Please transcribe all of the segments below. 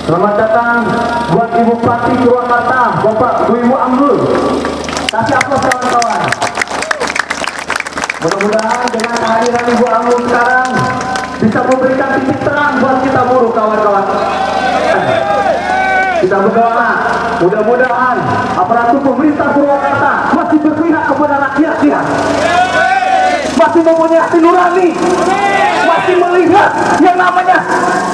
Selamat datang buat Ibu Bupati Purwakarta, Bapak Ibu Amrul. Kasih aplaus kawan-kawan. Mudah-mudahan dengan kehadiran Ibu Amrul sekarang bisa memberikan titik terang buat kita buruh kawan-kawan. Kita berdoa, mudah-mudahan aparatur pemerintah Purwakarta masih berpihak kepada rakyatnya, masih mempunyai hati nurani, masih melihat yang namanya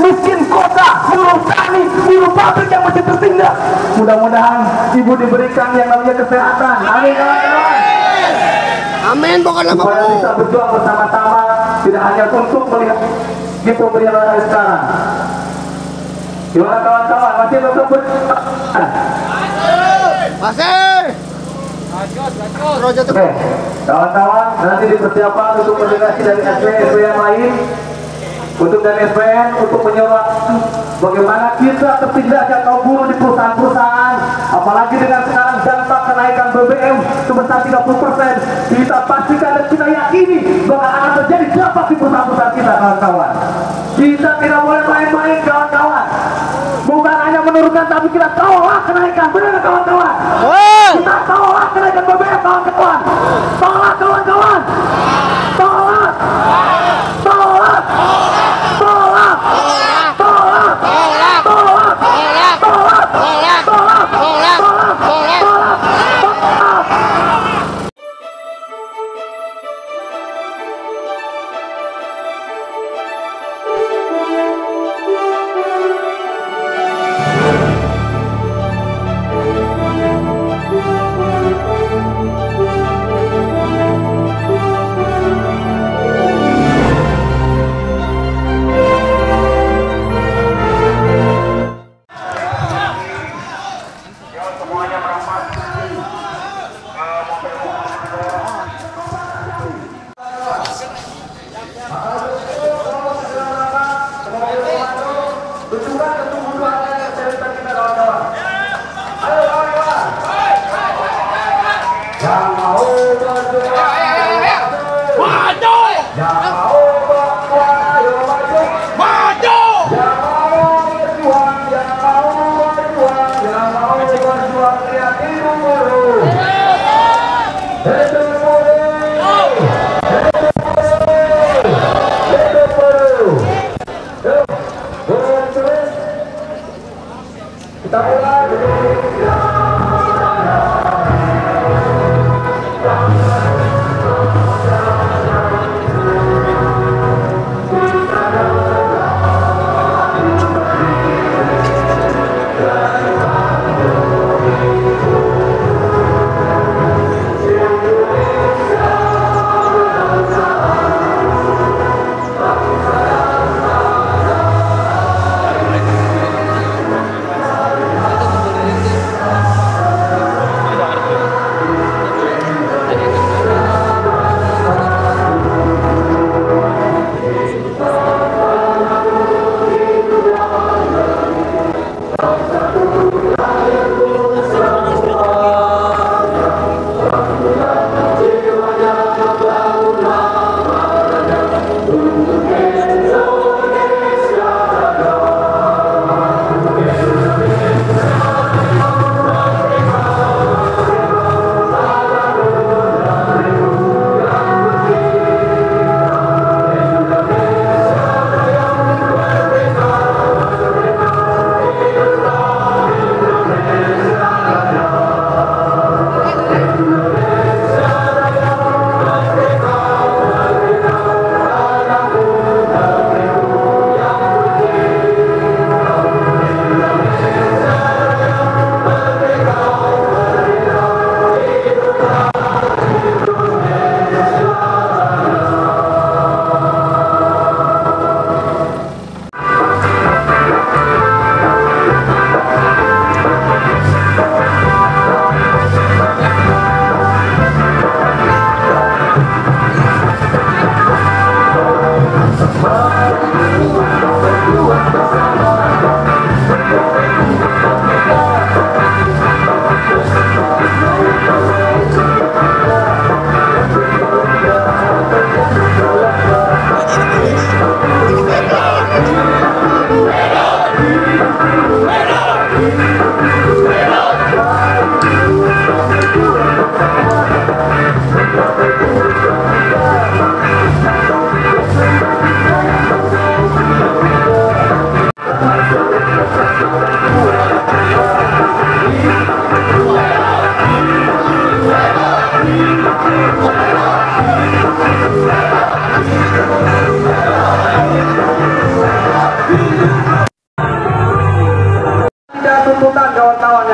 miskin kota, buruh tani, buruh pabrik yang masih tertindas. Mudah-mudahan Ibu diberikan yang namanya kesehatan. Amin kawan-kawan. Amin, bukanlah supaya bisa berjuang bersama-sama, tidak hanya untuk melihat di pemerintahan sekarang. Gimana kawan-kawan, masih belum masih. Oke, kawan-kawan, nanti dipersiapkan untuk koordinasi dari SP yang lain, untuk dari SPN, untuk menyorot bagaimana kita tertindaknya kaum buruh di perusahaan-perusahaan, apalagi dengan sekarang dampak kenaikan BBM sebesar 30%, kita pastikan dan kita yakini bahwa akan terjadi dampak di perusahaan-perusahaan kita kawan-kawan. Kita tidak boleh main-main kawan-kawan, bukan hanya menurunkan tapi kita tolak kenaikan, benar kawan-kawan? Kita tolak kenaikan BBM kawan-kawan, tolak kawan-kawan, tolak, tolak, tolak, tolak, tolak, tolak, tolak, tolak, tolak, tolak, tolak.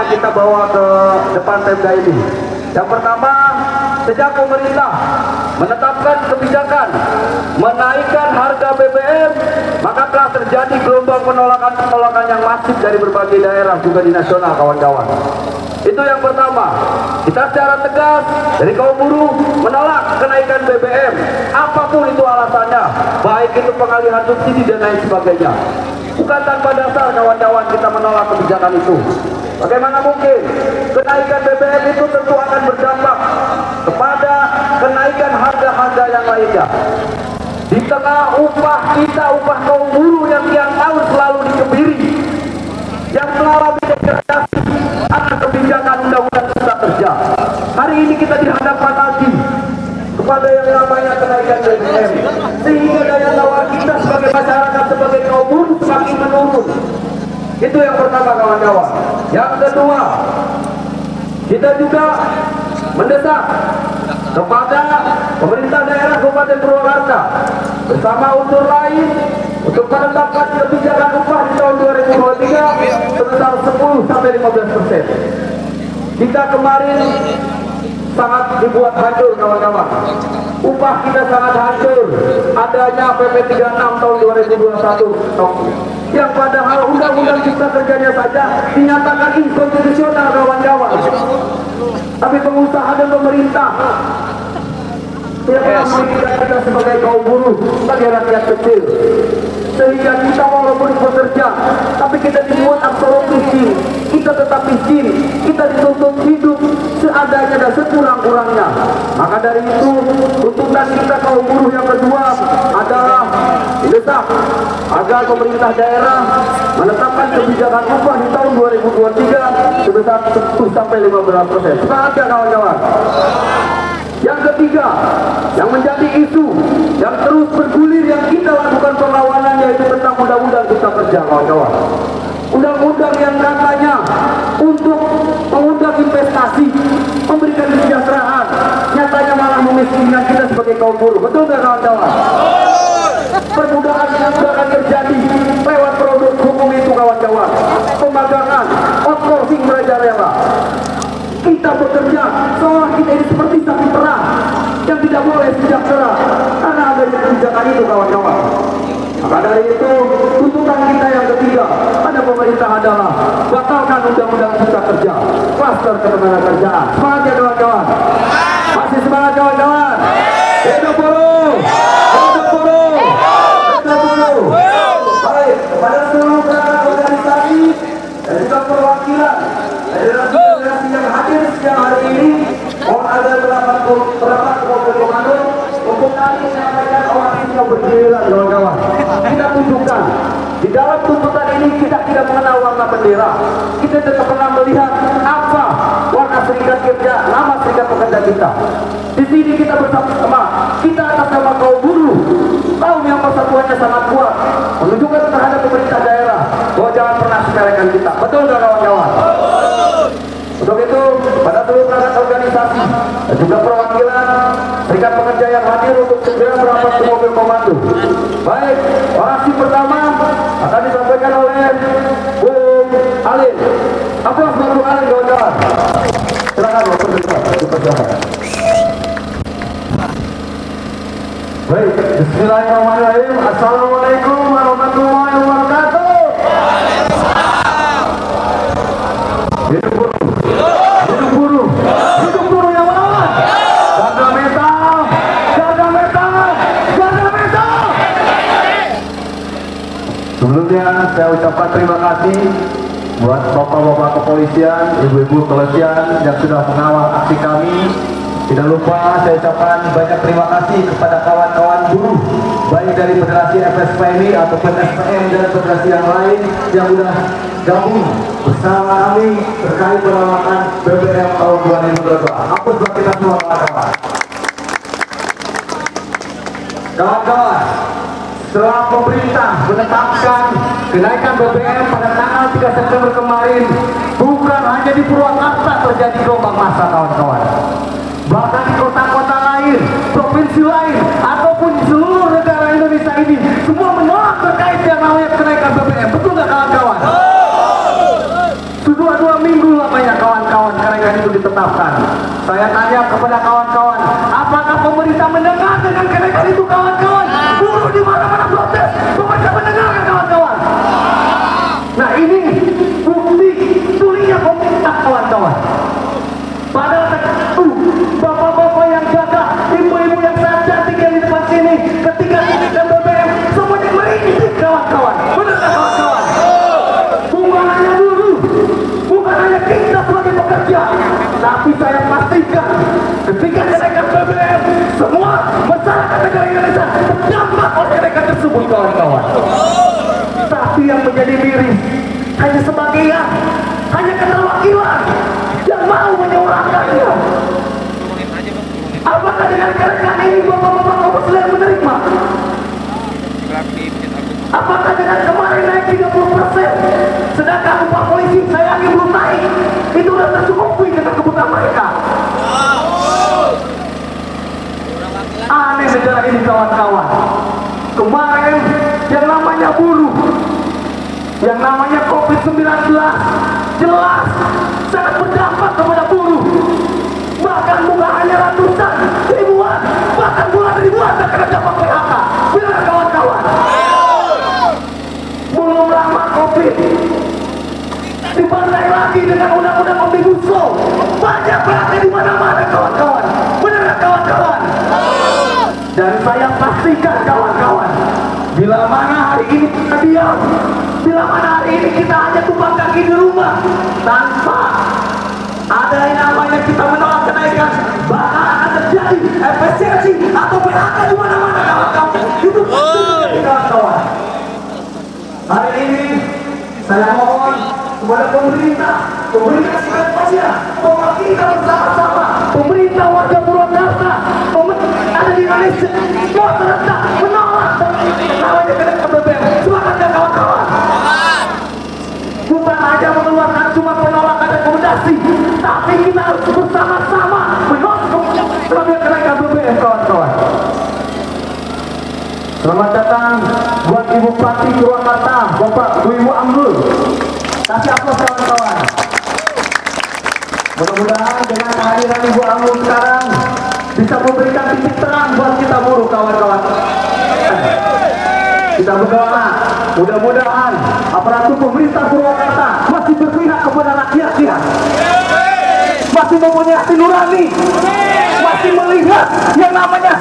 kita bawa ke depan Pemda ini. Yang pertama, sejak pemerintah menetapkan kebijakan menaikkan harga BBM, maka telah terjadi gelombang penolakan yang masif dari berbagai daerah juga di nasional, kawan-kawan. Itu yang pertama. Kita secara tegas dari kaum buruh menolak kenaikan BBM, apapun itu alasannya, baik itu pengalihan subsidi dan lain sebagainya. Bukan tanpa dasar, kawan-kawan, kita menolak kebijakan itu. Bagaimana mungkin kenaikan BBM itu tentu akan berdampak kepada kenaikan harga-harga yang lainnya. Di tengah upah kita, upah kaum buruh yang tiap tahun selalu dikebiri, yang mengalami degradasi atas kebijakan undang-undang cipta kerja. Hari ini kita dihadapkan lagi kepada yang namanya kenaikan BBM, sehingga daya tawar kita sebagai masyarakat, sebagai kaum buruh semakin menurun. Itu yang pertama, kawan-kawan. Yang kedua, kita juga mendesak kepada pemerintah daerah Kabupaten Purwakarta bersama unsur lain untuk menetapkan kebijakan upah di tahun 2023 sebesar 10-15%. Kita kemarin sangat dibuat hancur, kawan-kawan. Upah kita sangat hancur adanya PP 36 tahun 2021 yang padahal undang-undang cipta kerjanya saja dinyatakan inkonstitusional, kawan-kawan. Tapi pengusaha dan pemerintah tidak pernah memikirkan kita sebagai kaum buruh, sebagai rakyat kecil, sehingga kita walaupun bekerja tapi kita dibuat absolut miskin. Kita tetap miskin, kita dituntut hidup seadanya dan sekurang-kurangnya. Maka dari itu tuntutan kita kaum buruh yang kedua adalah didesak agar pemerintah daerah menetapkan kebijakan upah di tahun 2023 sebesar 10-15%. Semangat ya, kawan-kawan. Yang ketiga, yang menjadi isu yang terus bergulir yang kita lakukan perlawanan, yaitu tentang undang-undang cipta kerja, kawan-kawan. Undang-undang yang katanya untuk mengundang investasi, memberikan kesejahteraan, nyatanya malah memiskinkan kita sebagai kaum buruh. Betul nggak, kawan-kawan? Permudahan yang akan terjadi lewat produk hukum itu, kawan-kawan. Pemagangan, outsourcing merajalela. Kita bekerja seolah kita ini seperti sapi perah yang tidak boleh sejahtera karena adanya kebijakan itu, kawan-kawan. Maka dari itu tuntutan kita yang ketiga pada pemerintah adalah batalkan undang-undang cipta kerja, klaster ketenagakerjaan. Semangat ya, kawan-kawan. Masih semangat, kawan-kawan. Hidup buruh, hidup buruh, hidup buruh. Baik, kepada seluruh perangkat organisasi dan juga perwakilan dari organisasi yang hadir siang hari ini, mohon ada berapa komando untuk nanti menyampaikan orang ini yang bergiliran, kawan-kawan. Kita tunjukkan di dalam tuntutan ini kita tidak mengenal warna bendera. Kita tidak pernah melihat apa warna serikat kerja, nama serikat pekerja kita. Di sini kita bersama-sama, kita atas nama kaum buruh, kaum yang persatuannya sangat kuat, menunjukkan terhadap pemerintah daerah bahwa jangan pernah sepelekan kita. Betul nggak, kawan-kawan? Untuk itu, pada seluruh perangkat organisasi dan juga perwakilan serikat pekerja yang hadir untuk segera merapat ke mobil komando. Baik, orasi pertama akan disampaikan oleh Bung Alin. Aplaus buat Bung Alin, kawan-kawan. Silakan, dipersilakan. Baik, bismillahirrahmanirrahim. Assalamualaikum warahmatullahi wabarakatuh. Hidup buruh. Hidup buruh. Hidup buruh yang melawan. Garda metal. Garda metal. Garda metal. Sebelumnya saya ucapkan terima kasih buat bapak-bapak kepolisian, ibu-ibu kepolisian yang sudah mengawal aksi kami. Tidak lupa saya ucapkan banyak terima kasih kepada kawan-kawan buruh, baik dari Federasi FSPMI ataupun SPM dan federasi yang lain yang sudah gabung bersama kami terkait penolakan BBM tahun 2022. Hapus buat kita semua, kawan-kawan. Kawan-kawan, setelah pemerintah menetapkan kenaikan BBM pada tanggal 3 September kemarin, bukan hanya di Purwakarta terjadi gelombang massa, kawan-kawan. Bahkan di kota-kota lain, provinsi lain, ataupun di seluruh negara Indonesia ini, semua menolak terkait yang namanya kenaikan BBM. Betul nggak, kawan-kawan? Sudah 2 minggu lamanya ditetapkan. Saya tanya kepada kawan-kawan, apakah pemerintah mendengar dengan kenaikan itu kawan-kawan? Buruh di mana-mana protes, pemerintah mendengarkan kawan-kawan. Nah ini bukti tulinya pemerintah kawan-kawan. Padahal bapak-bapak yang jaga, ibu-ibu yang sangat cantik yang di depan sini, ketika kenaikan BBM semuanya merintih kawan-kawan. Benar kawan-kawan? Bukan hanya buruh, bukan hanya kita sebagai pekerja, tapi saya pastikan ketika kenaikan BBM semua masyarakat negara Indonesia terdampak oleh kenaikan tersebut kawan-kawan. Tapi yang menjadi miris hanya sebagian, hanya keterwakilan yang mau menyuarakannya. Apakah dengan kenaikan ini bapak-bapak komposelor menerima? Apakah dengan kemarin naik 30%, sedangkan upah polisi saya yakin belum naik, itu sudah tercukupi dengan kebutuhan mereka? Aneh negara ini kawan-kawan. Kemarin yang namanya buruh, yang namanya COVID-19 jelas sangat berdampak kepada buruh. Bahkan bukan hanya ratusan, ribuan, bahkan puluhan ribuan terkena dampak PHK. Benar kawan-kawan? Belum lama COVID dibandai lagi dengan undang-undang Omnibus Law. Banyak PHK di mana-mana kawan-kawan. Benar kawan-kawan? Dan saya pastikan kawan-kawan, bila mana hari ini kita diam, bila mana hari ini kita hanya tumpang kaki di rumah tanpa ada yang namanya kita menolak kenaikan, bahkan akan terjadi efisiensi atau PHK di mana-mana kawan-kawan. Itu pasti kawan-kawan. Hari ini saya mohon kepada pemerintah sebenarnya bahwa kita bersama-sama, pemerintah warga Purwakarta, pemerintah ada di Indonesia, semua serentak menolak namanya kenaikan BBM. Semangat ya kawan-kawan. Bukan hanya mengeluarkan cuma penolakan rekomendasi, tapi kita harus bersama-sama menolak kenaikan BBM kawan-kawan. Selamat datang buat Ibu Bupati Purwakarta, Bapak Bu Ibu Amrul. Kasih aplaus kawan-kawan. Mudah-mudahan dengan kehadiran Ibu Amrul sekarang bisa memberikan titik terang buat kita buruh kawan-kawan. Kita berdoa, mudah-mudahan aparatur pemerintah Purwakarta masih berpihak kepada rakyatnya, masih mempunyai hati nurani, masih melihat yang namanya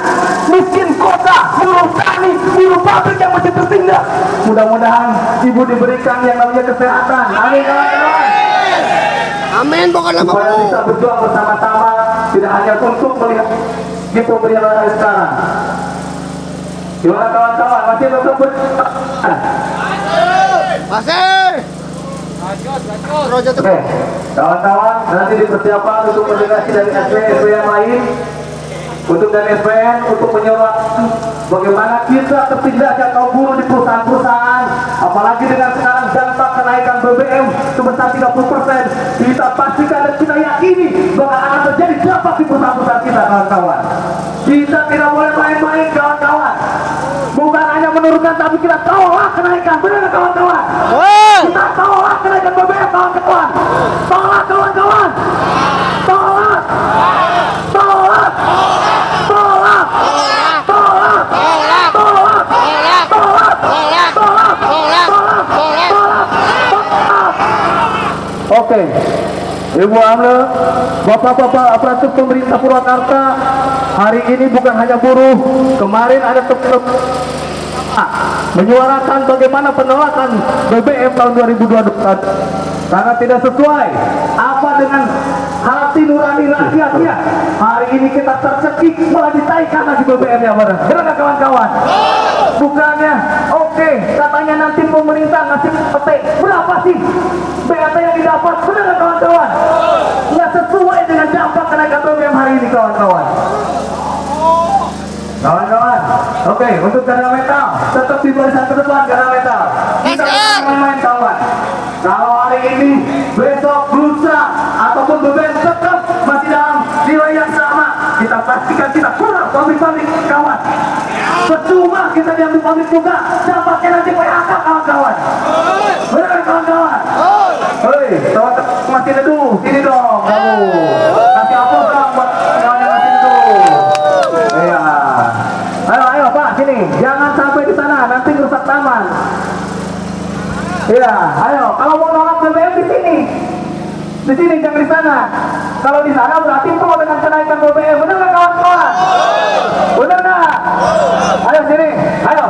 miskin kota, buruh tani, buruh pabrik yang masih tertindas. Mudah-mudahan Ibu diberikan yang namanya kesehatan. Amin kawan-kawan. Amin, pokoknya lama. Supaya bisa berjuang bersama-sama, tidak hanya untuk melihat di pemerintahan sekarang. Gimana kawan-kawan? Masih untuk berjuang? Masih. Oke, kawan-kawan, nanti dipersiapkan untuk koordinasi dari SP yang lain, untuk dari SPN, untuk menyuarakan bagaimana kita tertindaknya kaum buruh di perusahaan-perusahaan, apalagi dengan sekarang dampak kenaikan BBM sebesar 30%, kita pastikan dan kita yakini bahwa akan terjadi dampak di perusahaan-perusahaan kita kawan-kawan. Kita tidak boleh main-main kawan-kawan. Bukan hanya menurunkan, tapi kita tolak kenaikan. Benar kawan-kawan? Kita tolak kenaikan BBM kawan-kawan. Tolak kawan-kawan. Tolak. Tolak. Tolak. Tolak. Tolak. Tolak. Tolak. Oke. Ibu Amrul, bapak-bapak aparatur pemerintah Purwakarta, hari ini bukan hanya buruh, kemarin ada menyuarakan bagaimana penolakan BBM tahun 2022 karena tidak sesuai apa dengan hati nurani rakyatnya. Hari ini kita tercekik malah ditaikkan lagi BBM-nya. Benar kawan-kawan? Bukannya oke, katanya nanti pemerintah ngasih PT berapa sih BAT yang didapat? Benar kawan-kawan? Nggak sesuai dengan dampak kenaikan BBM hari ini kawan-kawan. Kawan-kawan, oke, untuk Garda Metal tetap di barisan terdepan. Garda Metal kita jangan main-main kawan. Kalau hari ini, besok, lusa ataupun BBM tetap masih dalam nilai yang sama, kita pastikan kita kurang pabrik-pabrik kawan. Percuma kita diambil pabrik juga, dampaknya nanti PHK kawan-kawan. Benar kawan-kawan? Hei, masih neduh, sini dong kamu. Iya, ayo. Kalau mau nolak BBM di sini. Di sini, jangan di sana. Kalau di sana berarti pro dengan kenaikan BBM. Benar nggak kawan-kawan? Benar nggak? Ayo sini, ayo.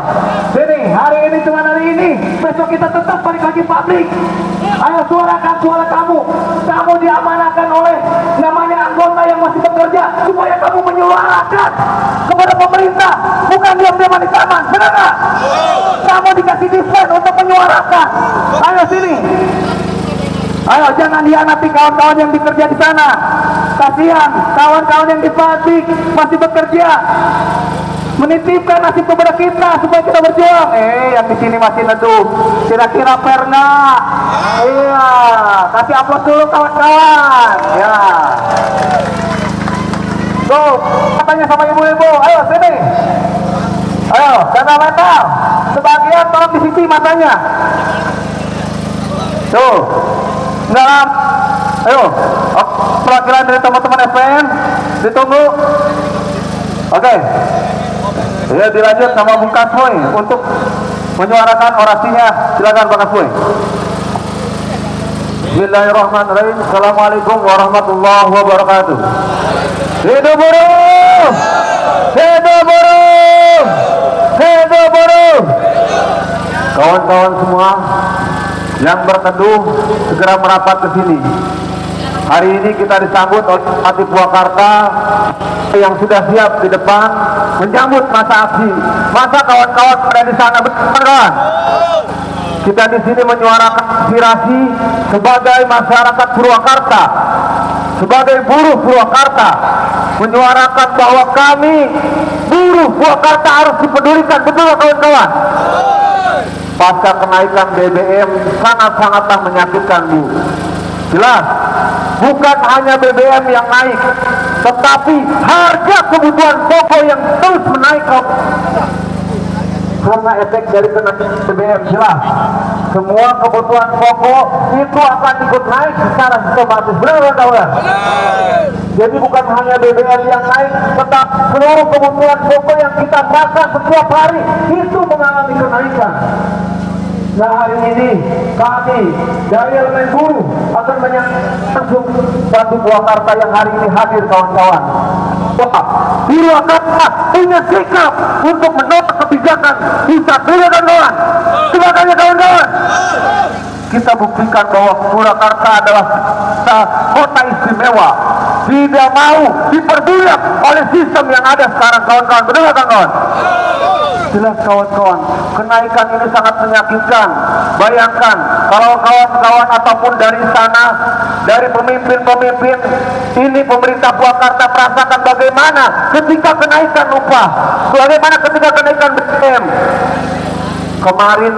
Sini, hari ini cuma hari ini. Besok kita tetap balik lagi publik. Ayo suarakan suara kamu. Kamu diamanahkan oleh namanya anggota yang masih bekerja supaya kamu menyuarakan kepada pemerintah, bukan diam-diam di taman. Benar nggak? Kamu dikasih desain untuk menyuarakan. Ayo sini. Ayo jangan hianati kawan-kawan yang bekerja di sana. Kasihan kawan-kawan yang di pabrik masih bekerja, menitipkan nasib kepada kita supaya kita berjuang. Yang di sini masih neduh. Kira-kira fair nggak? Iya, kasih aplaus dulu kawan-kawan. Ya. Tuh, katanya sama ibu-ibu. Ayo sini. Ayo, jaga mental. Sebagian tolong disisi matanya. Tuh. Enggak. Ayo. Perwakilan dari teman-teman SPN ditunggu. Oke. Ya, dilanjut sama Bung Kasmoy untuk menyuarakan orasinya. Silakan Bung Kasmoy. Bismillahirrahmanirrahim. Assalamualaikum warahmatullahi wabarakatuh. Hidup buruh! Hidup buruh! Hidup buruh! Kawan-kawan semua yang berteduh segera merapat ke sini. Hari ini kita disambut oleh Bupati Purwakarta yang sudah siap di depan menyambut masa aksi. Masa kawan-kawan pada di sana, betul kawan? Kita di sini menyuarakan aspirasi sebagai masyarakat Purwakarta, sebagai buruh Purwakarta, menyuarakan bahwa kami buruh Purwakarta harus dipedulikan, betul kawan-kawan? Pasca kenaikan BBM sangat-sangatlah menyakitkan, Bu. Jelas, bukan hanya BBM yang naik, tetapi harga kebutuhan pokok yang terus menaik karena efek dari kenaikan BBM. Jelas, semua kebutuhan pokok itu akan ikut naik secara sistematis. Benar kawan? Jadi bukan hanya BBM yang naik, tetapi seluruh kebutuhan pokok yang kita makan setiap hari itu mengalami kenaikan. Nah, hari ini kami dari elemen buruh akan langsung bantu Purwakarta yang hari ini hadir, kawan-kawan. Purwakarta punya sikap untuk menolak kebijakan pusat, kawan-kawan. Sebagainya kawan-kawan, kita buktikan bahwa Purwakarta adalah kota istimewa, tidak mau diperbudak oleh sistem yang ada sekarang, kawan-kawan. Betul nggak, kawan-kawan? Jelas kawan-kawan, kenaikan ini sangat menyakitkan. Bayangkan kalau kawan-kawan ataupun dari sana, dari pemimpin-pemimpin ini pemerintah Purwakarta merasakan bagaimana ketika kenaikan upah, bagaimana ketika kenaikan BBM. Kemarin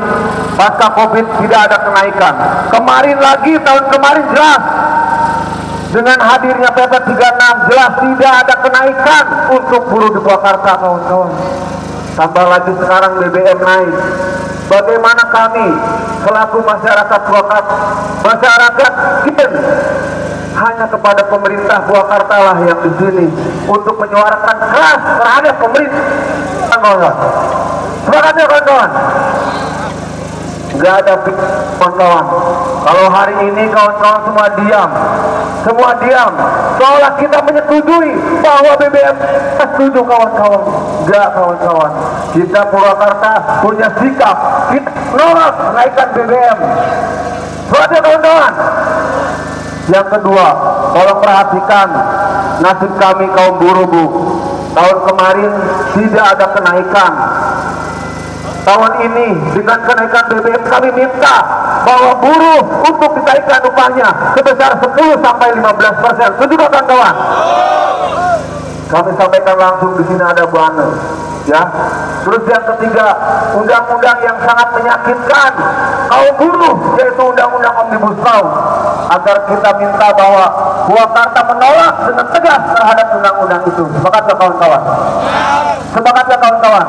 pasca Covid tidak ada kenaikan. Kemarin lagi, tahun kemarin jelas dengan hadirnya PP 36 jelas tidak ada kenaikan untuk buruh di Purwakarta, kawan-kawan. Tambah lagi sekarang BBM naik. Bagaimana kami selaku masyarakat Purwakarta, masyarakat kita hanya kepada pemerintah Purwakarta lah yang di sini untuk menyuarakan keras terhadap pemerintah, kawan-kawan. Semangatnya kawan-kawan. Gak ada kawan-kawan. Kalau hari ini kawan-kawan semua diam, seolah kita menyetujui bahwa BBM setuju, kawan-kawan. Enggak, kawan-kawan. Kita Purwakarta punya sikap, kita menolak kenaikan BBM. Semangatnya kawan-kawan. Yang kedua, tolong perhatikan nasib kami kaum buruh, Bu. Tahun kemarin tidak ada kenaikan. Tahun ini dengan kenaikan BBM kami minta bahwa buruh untuk dinaikkan upahnya sebesar 10-15%. Setuju kawan-kawan? Kami sampaikan langsung di sini ada banner, ya. Terus yang ketiga, undang-undang yang sangat menyakitkan kaum buruh, yaitu undang-undang Omnibus Law, agar kita minta bahwa Purwakarta menolak dengan tegas terhadap undang-undang itu. Sepakat ya kawan-kawan? Sepakat ya kawan-kawan?